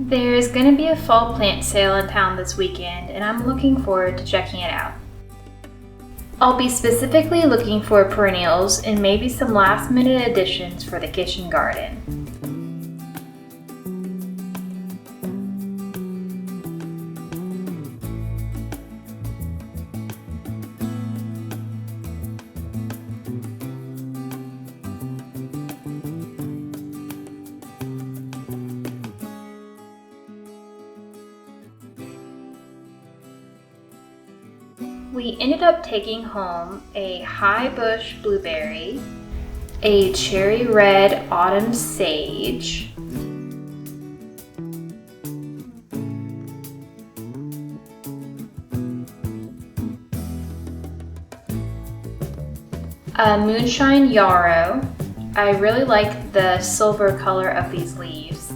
There's going to be a fall plant sale in town this weekend, and I'm looking forward to checking it out. I'll be specifically looking for perennials and maybe some last-minute additions for the kitchen garden. We ended up taking home a high bush blueberry, a cherry red autumn sage, a moonshine yarrow. I really like the silver color of these leaves.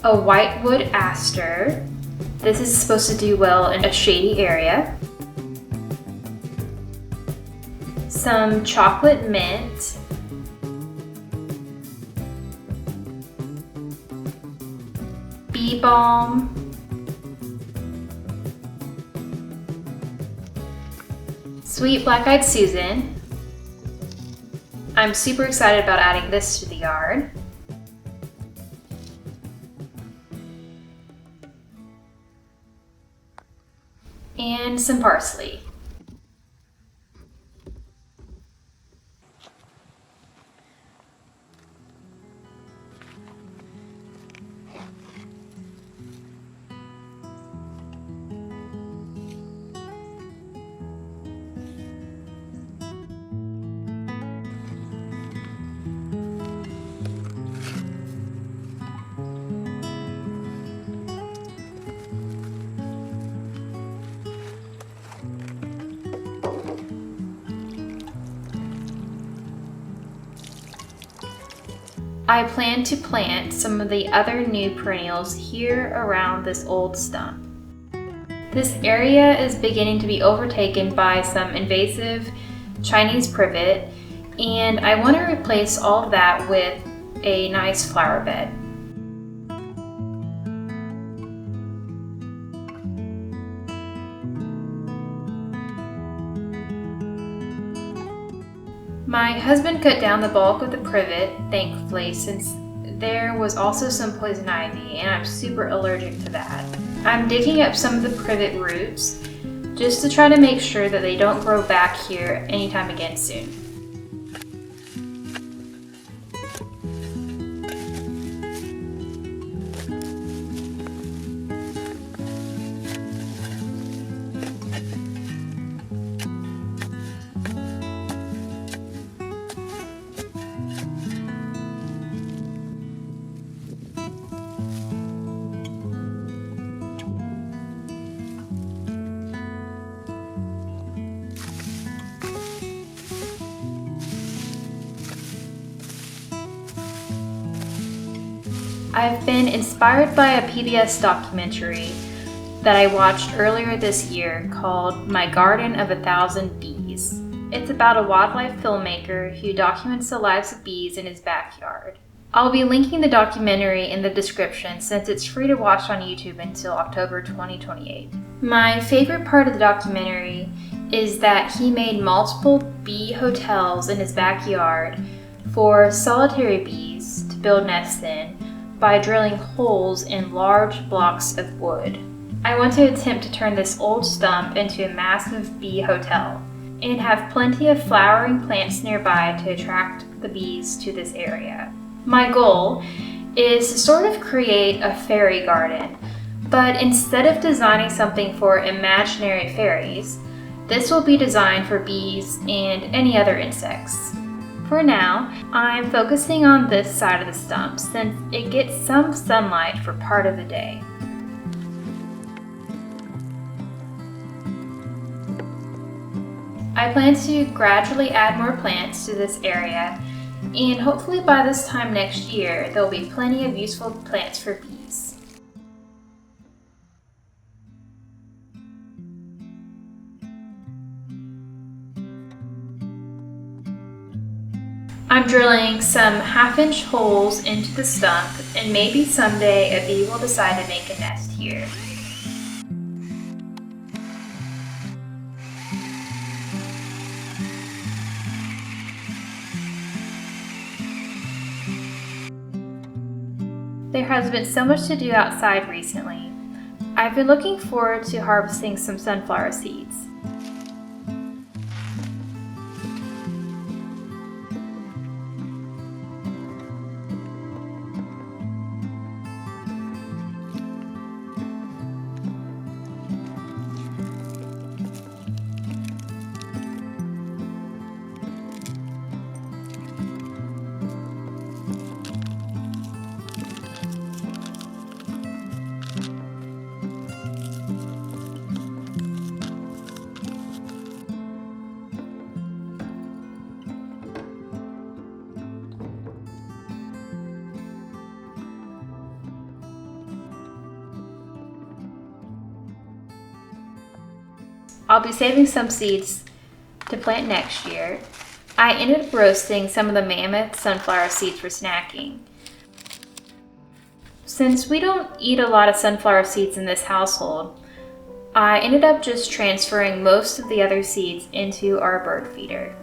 A whitewood aster. This is supposed to do well in a shady area. Some chocolate mint. Bee balm. Sweet black-eyed Susan. I'm super excited about adding this to the yard. And some parsley. I plan to plant some of the other new perennials here around this old stump. This area is beginning to be overtaken by some invasive Chinese privet, and I want to replace all of that with a nice flower bed. My husband cut down the bulk of the privet, thankfully, since there was also some poison ivy, and I'm super allergic to that. I'm digging up some of the privet roots just to try to make sure that they don't grow back here anytime again soon. I've been inspired by a PBS documentary that I watched earlier this year called My Garden of 1,000 Bees. It's about a wildlife filmmaker who documents the lives of bees in his backyard. I'll be linking the documentary in the description since it's free to watch on YouTube until October 2028. My favorite part of the documentary is that he made multiple bee hotels in his backyard for solitary bees to build nests in by drilling holes in large blocks of wood. I want to attempt to turn this old stump into a massive bee hotel and have plenty of flowering plants nearby to attract the bees to this area. My goal is to sort of create a fairy garden, but instead of designing something for imaginary fairies, this will be designed for bees and any other insects. For now, I'm focusing on this side of the stump since it gets some sunlight for part of the day. I plan to gradually add more plants to this area, and hopefully by this time next year, there will be plenty of useful plants for bees. I'm drilling some 1/2-inch holes into the stump, and maybe someday a bee will decide to make a nest here. There has been so much to do outside recently. I've been looking forward to harvesting some sunflower seeds. I'll be saving some seeds to plant next year. I ended up roasting some of the mammoth sunflower seeds for snacking. Since we don't eat a lot of sunflower seeds in this household, I ended up just transferring most of the other seeds into our bird feeder.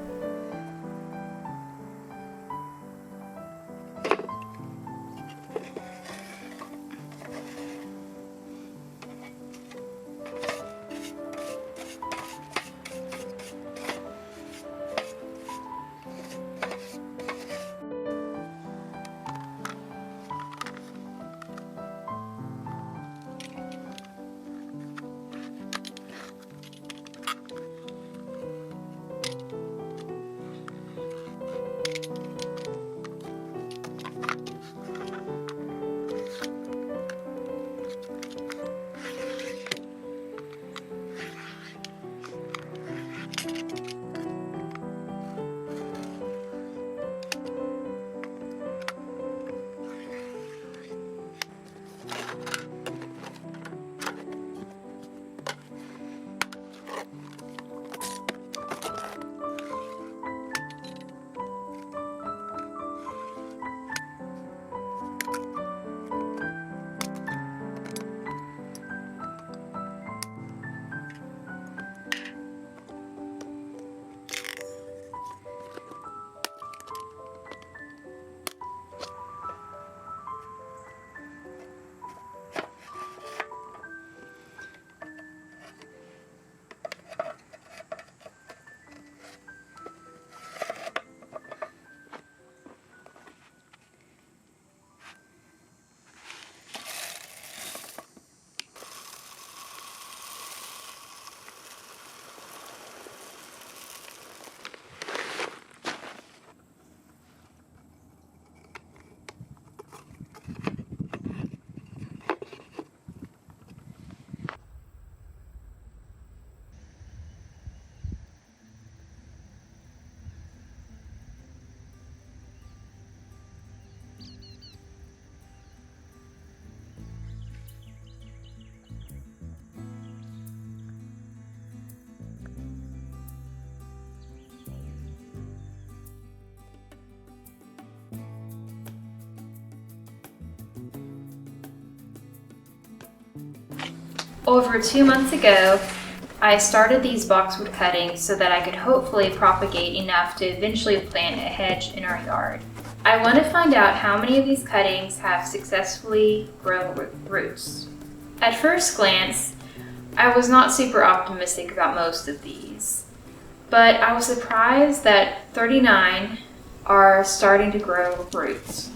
Over 2 months ago, I started these boxwood cuttings so that I could hopefully propagate enough to eventually plant a hedge in our yard. I want to find out how many of these cuttings have successfully grown roots. At first glance, I was not super optimistic about most of these, but I was surprised that 39 are starting to grow roots.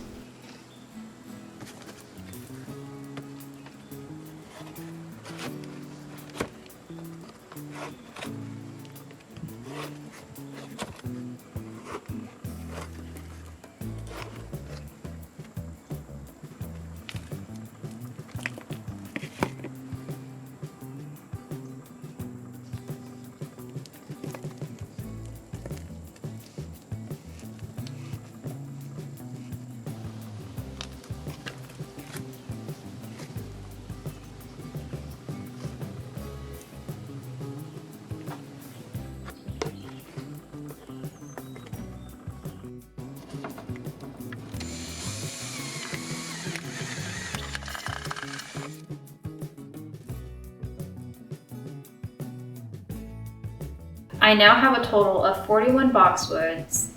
I now have a total of 41 boxwoods,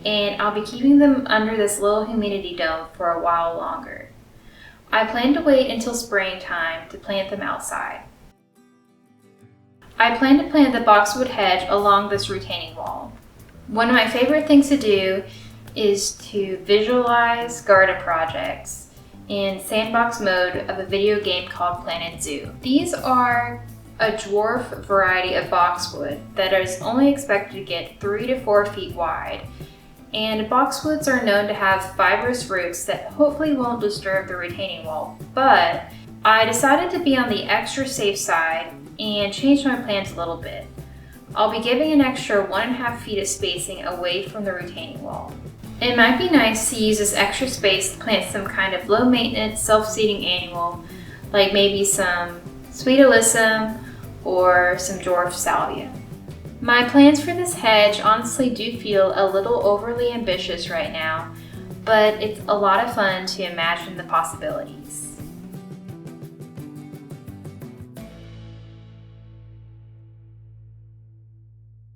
and I'll be keeping them under this little humidity dome for a while longer. I plan to wait until springtime to plant them outside. I plan to plant the boxwood hedge along this retaining wall. One of my favorite things to do is to visualize garden projects in sandbox mode of a video game called Planet Zoo. These are a dwarf variety of boxwood that is only expected to get 3 to 4 feet wide. And boxwoods are known to have fibrous roots that hopefully won't disturb the retaining wall, but I decided to be on the extra safe side and change my plans a little bit. I'll be giving an extra 1.5 feet of spacing away from the retaining wall. It might be nice to use this extra space to plant some kind of low maintenance, self-seeding annual, like maybe some sweet alyssum or some dwarf salvia. My plans for this hedge honestly do feel a little overly ambitious right now, but it's a lot of fun to imagine the possibilities.